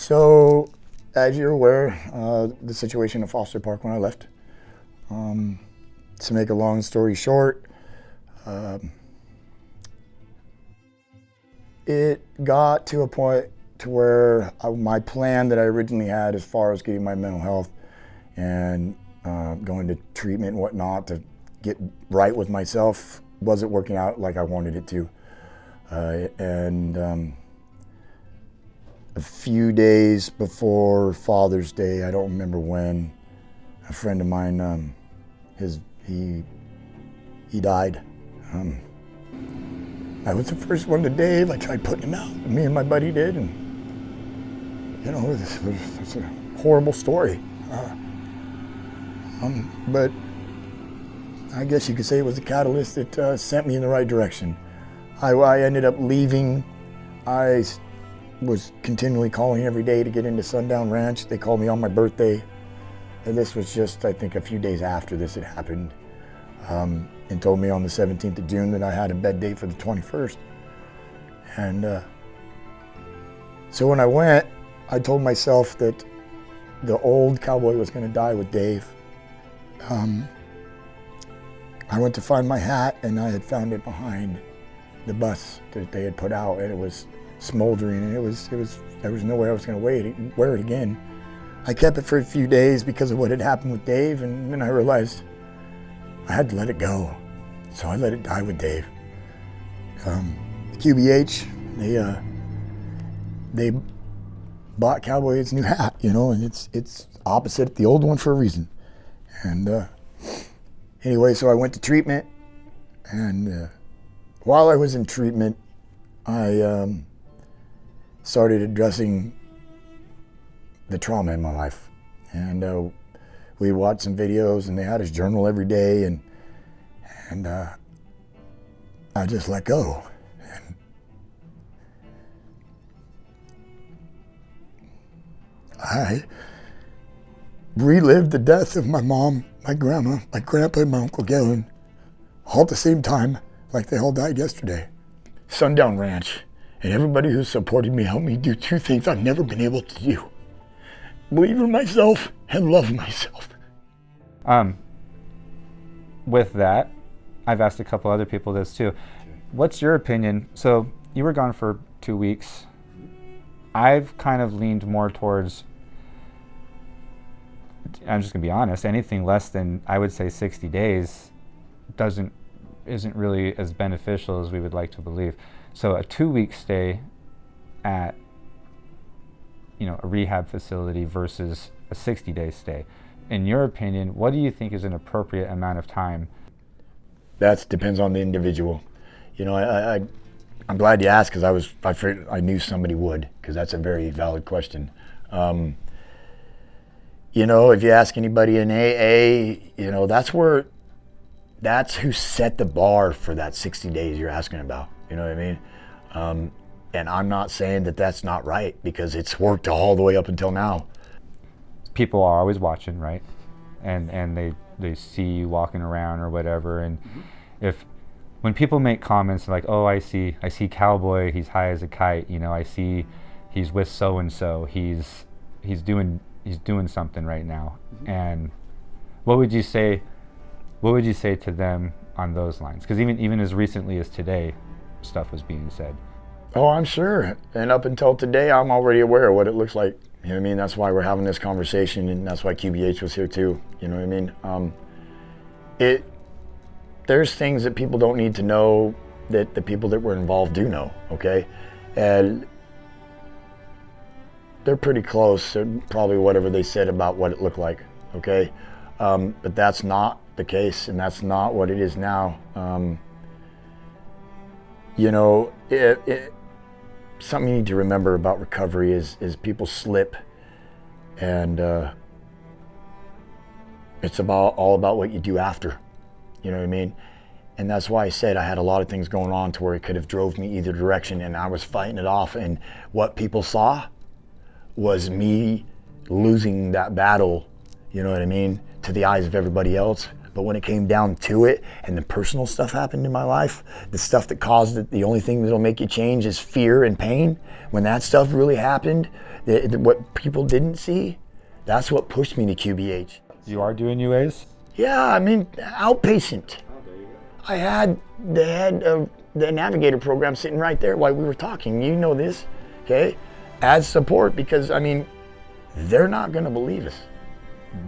So, as you're aware, the situation at Foster Park when I left. To make a long story short, it got to a point to where my plan that I originally had as far as getting my mental health and going to treatment and whatnot to get right with myself wasn't working out like I wanted it to. A few days before Father's Day, I don't remember when, a friend of mine, he died. I was the first one to Dave. I tried putting him out. Me and my buddy did, and you know, it's a horrible story. But I guess you could say it was the catalyst that sent me in the right direction. I ended up leaving. I was continually calling every day to get into Sundown Ranch. They called me on my birthday. And this was just, I think, a few days after this had happened. And told me on the 17th of June that I had a bed date for the 21st. And so when I went, I told myself that the old cowboy was gonna die with Dave. I went to find my hat, and I had found it behind the bus that they had put out, and it was smoldering, and there was no way I was gonna wear it again. I kept it for a few days because of what had happened with Dave, and then I realized I had to let it go. So I let it die with Dave. The QBH, they bought Cowboy its new hat, you know, and it's opposite the old one for a reason. And anyway, so I went to treatment, and while I was in treatment, I started addressing the trauma in my life. And we watched some videos, and they had us journal every day, and I just let go. And I relived the death of my mom, my grandma, my grandpa, and my Uncle Galen, all at the same time, like they all died yesterday. Sundown Ranch, and everybody who supported me helped me do two things I've never been able to do: believe in myself and love myself. With that, I've asked a couple other people this too. What's your opinion? So you were gone for 2 weeks. I've kind of leaned more towards, I'm just gonna be honest, anything less than, I would say, 60 days isn't really as beneficial as we would like to believe. So a 2-week stay at, you know, a rehab facility versus a 60-day stay. In your opinion, what do you think is an appropriate amount of time? That depends on the individual. You know, I'm glad you asked, because I knew somebody would, because that's a very valid question. You know, if you ask anybody in AA, you know, that's who set the bar for that 60 days you're asking about. You know what I mean? And I'm not saying that that's not right, because it's worked all the way up until now. People are always watching, right? And they see you walking around or whatever. And when people make comments like, oh, I see Cowboy, he's high as a kite, you know, I see he's with so and so, he's doing something right now. And what would you say to them on those lines? Because even as recently as today, stuff was being said. Oh, I'm sure. And up until today, I'm already aware of what it looks like. You know what I mean? That's why we're having this conversation, and that's why QBH was here too. You know what I mean? There's things that people don't need to know that the people that were involved do know, okay? And they're pretty close, probably whatever they said about what it looked like, okay? But that's not the case, and that's not what it is now. You know, something you need to remember about recovery is people slip, and it's all about what you do after. You know what I mean? And that's why I said I had a lot of things going on to where it could have drove me either direction, and I was fighting it off. And what people saw was me losing that battle, you know what I mean, to the eyes of everybody else. But when it came down to it and the personal stuff happened in my life, the stuff that caused it, the only thing that'll make you change is fear and pain. When that stuff really happened, what people didn't see, that's what pushed me to QBH. You are doing UAs? Yeah, I mean, outpatient. I had the head of the navigator program sitting right there while we were talking. You know this, okay? As support, because I mean, they're not gonna believe us.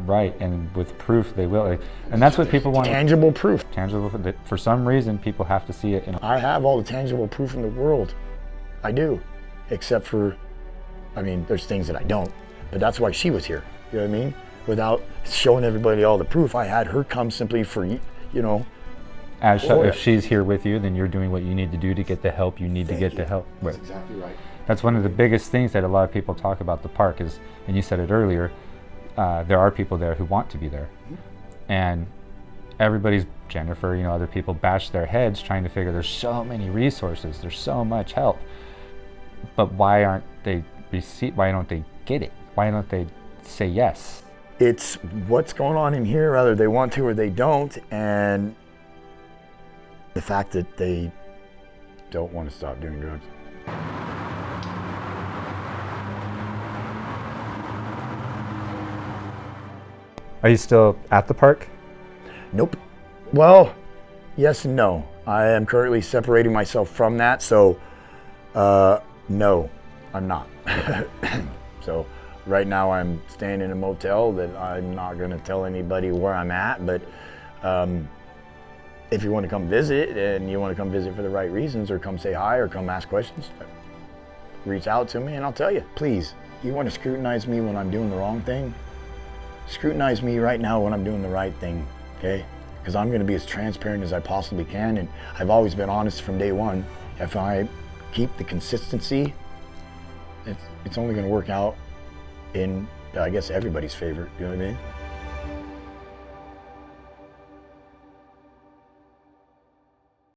Right, and with proof they will. And that's what people want. Tangible proof. Tangible, for some reason people have to see it. I have all the tangible proof in the world. I do. Except for, I mean, there's things that I don't. But that's why she was here, you know what I mean? Without showing everybody all the proof, I had her come simply for, you know. If she's here with you, then you're doing what you need to do to get the help you need to get the help. That's exactly right. That's one of the biggest things that a lot of people talk about the park is, and you said it earlier, there are people there who want to be there. And everybody's, Jennifer, you know, other people bash their heads trying to figure there's so many resources, there's so much help. But why don't they get it? Why don't they say yes? It's what's going on in here, whether they want to or they don't, and the fact that they don't want to stop doing drugs. Are you still at the park? Nope. Well, yes and no. I am currently separating myself from that, so no, I'm not. So right now I'm staying in a motel that I'm not gonna tell anybody where I'm at, but if you want to come visit and you want to come visit for the right reasons or come say hi or come ask questions, reach out to me and I'll tell you. Please, you want to scrutinize me when I'm doing the wrong thing? Scrutinize me right now when I'm doing the right thing, okay? Because I'm going to be as transparent as I possibly can, and I've always been honest from day one. If I keep the consistency, it's only going to work out in, I guess, everybody's favor, you know what I mean?